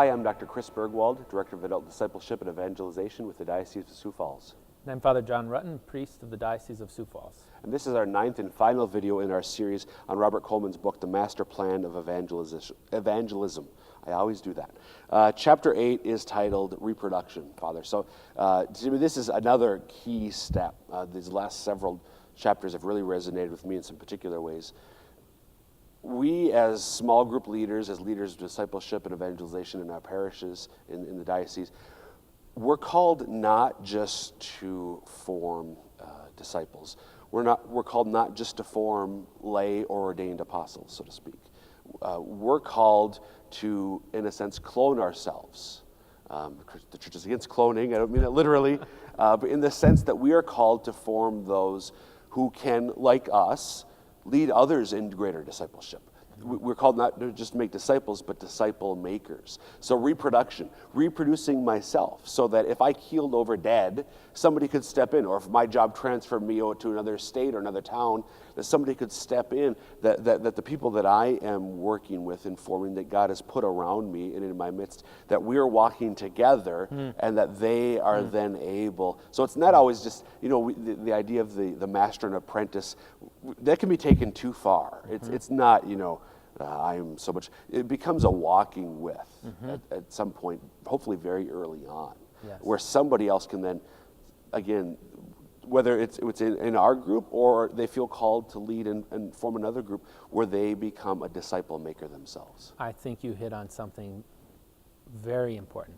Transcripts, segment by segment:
Hi, I'm Dr. Chris Bergwald, Director of Adult Discipleship and Evangelization with the Diocese of Sioux Falls. And I'm Father John Rutten, priest of the Diocese of Sioux Falls. And this is our 9th and final video in our series on Robert Coleman's book, The Master Plan of Evangelism. I always do that. Chapter 8 is titled Reproduction, Father. So this is another key step. These last several chapters have really resonated with me in some particular ways. We, as small group leaders, as leaders of discipleship and evangelization in our parishes, in the diocese, we're called not just to form disciples. We're called not just to form lay or ordained apostles, so to speak. We're called to, in a sense, clone ourselves. The church is against cloning. I don't mean it literally, but in the sense that we are called to form those who can, like us, lead others into greater discipleship. We're called not to just make disciples, but disciple makers. So reproduction, reproducing myself, so that if I keeled over dead, somebody could step in, or if my job transferred me to another state or another town, that somebody could step in, that the people that I am working with and forming, that God has put around me and in my midst, that we are walking together, and that they are then able. So it's not always just, the idea of the master and apprentice, that can be taken too far. It's not, I'm so much, it becomes a walking with at some point, hopefully very early on, where somebody else can then, again, whether it's in our group or they feel called to lead and form another group where they become a disciple maker themselves. I think you hit on something very important,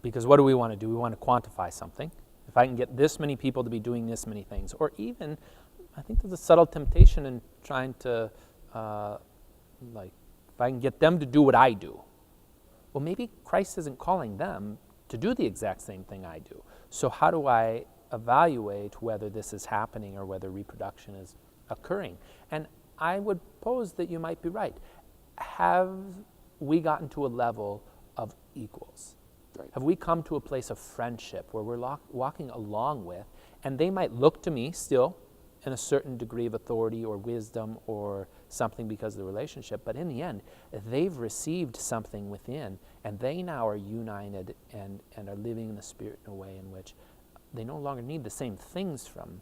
because what do we want to do? We want to quantify something. If I can get this many people to be doing this many things, or even, I think there's a subtle temptation in trying to, if I can get them to do what I do, well, maybe Christ isn't calling them to do the exact same thing I do. So how do I evaluate whether this is happening or whether reproduction is occurring? And I would pose that you might be right. Have we gotten to a level of equals? Right. Have we come to a place of friendship where we're walking along with, and they might look to me still in a certain degree of authority or wisdom or something because of the relationship, but in the end, they've received something within, and they now are united and are living in the Spirit in a way in which they no longer need the same things from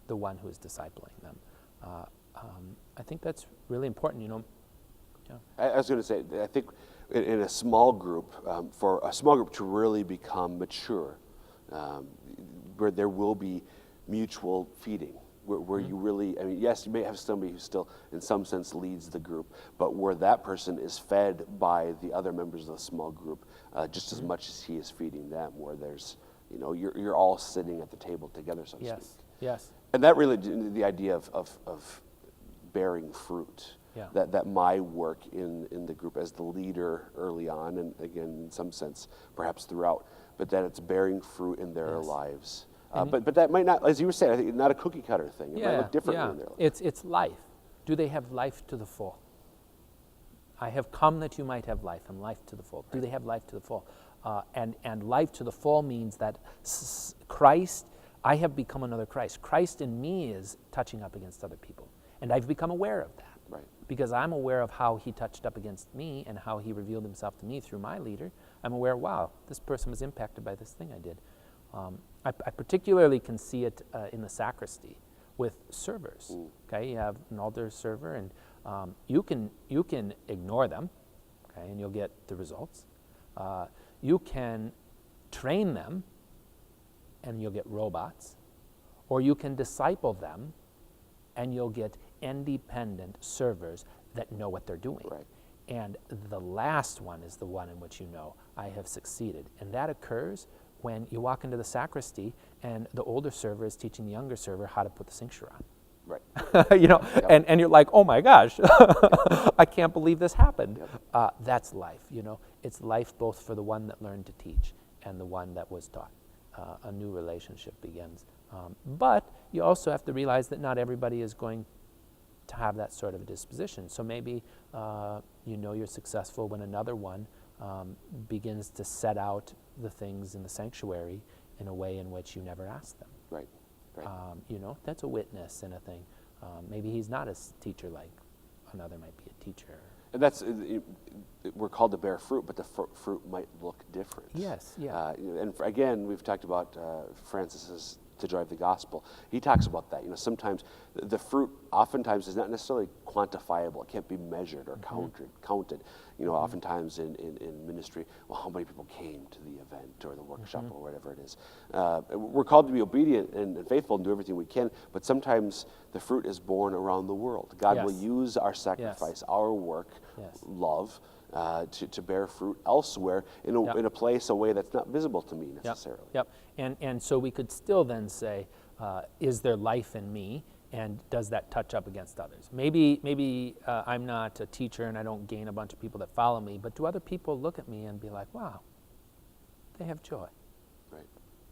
the one who is discipling them. I think that's really important, I was going to say, I think in a small group, for a small group to really become mature, where there will be mutual feeding, where you really, yes, you may have somebody who still, in some sense, leads the group, but where that person is fed by the other members of the small group just as much as he is feeding them, where there's, you're all sitting at the table together, so to speak. Yes. And that really, the idea of bearing fruit, that my work in the group as the leader early on, and again, in some sense, perhaps throughout, but that it's bearing fruit in their lives. But that might not, as you were saying, I think not a cookie cutter thing. It might look differently in their life. It's life. Do they have life to the full? I have come that you might have life, and life to the full. Do they have life to the full? And life to the full means that Christ, I have become another Christ. Christ in me is touching up against other people. And I've become aware of that. Right. Because I'm aware of how he touched up against me and how he revealed himself to me through my leader. I'm aware, wow, this person was impacted by this thing I did. I particularly can see it in the sacristy with servers. Okay, you have an altar server, and you can ignore them, okay, and you'll get the results. You can train them, and you'll get robots, or you can disciple them, and you'll get independent servers that know what they're doing. Right. And the last one is the one in which I have succeeded, and that occurs when you walk into the sacristy and the older server is teaching the younger server how to put the cincture on. Right. And you're like, oh my gosh, I can't believe this happened. That's life, It's life both for the one that learned to teach and the one that was taught. A new relationship begins. But you also have to realize that not everybody is going to have that sort of a disposition. So maybe you're successful when another one begins to set out the things in the sanctuary in a way in which you never asked them. Right. That's a witness and a thing. Maybe he's not a teacher like another might be a teacher. And that's, we're called to bear fruit, but the fruit might look different. Yes, yeah. And again, we've talked about Francis's To Drive the Gospel. He talks about that. Sometimes the fruit oftentimes is not necessarily quantifiable. It can't be measured or counted. Oftentimes in ministry, well, how many people came to the event or the workshop or whatever it is. We're called to be obedient and faithful and do everything we can, but sometimes the fruit is born around the world. God will use our sacrifice, our work, love, to bear fruit elsewhere in a place, a way that's not visible to me necessarily. Yep. And so we could still then say, is there life in me, and does that touch up against others? Maybe I'm not a teacher and I don't gain a bunch of people that follow me, but do other people look at me and be like, wow, they have joy, right?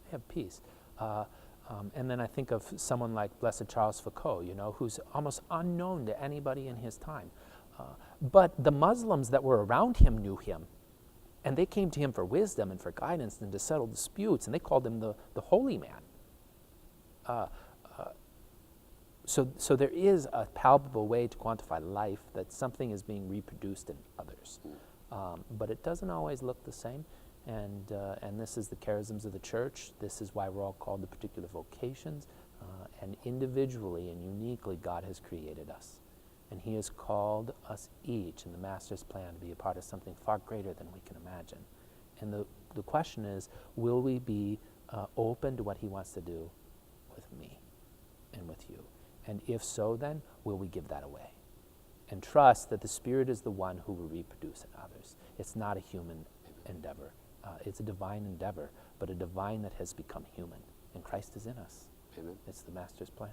They have peace. And then I think of someone like Blessed Charles Foucault, who's almost unknown to anybody in his time. But the Muslims that were around him knew him, and they came to him for wisdom and for guidance and to settle disputes, and they called him the holy man. So there is a palpable way to quantify life, that something is being reproduced in others. But it doesn't always look the same, and this is the charisms of the church. This is why we're all called to particular vocations, and individually and uniquely God has created us. And he has called us each in the Master's plan to be a part of something far greater than we can imagine. And the question is, will we be open to what he wants to do with me and with you? And if so, then will we give that away? And trust that the Spirit is the one who will reproduce in others. It's not a human endeavor. It's a divine endeavor, but a divine that has become human. And Christ is in us. Amen. It's the Master's plan.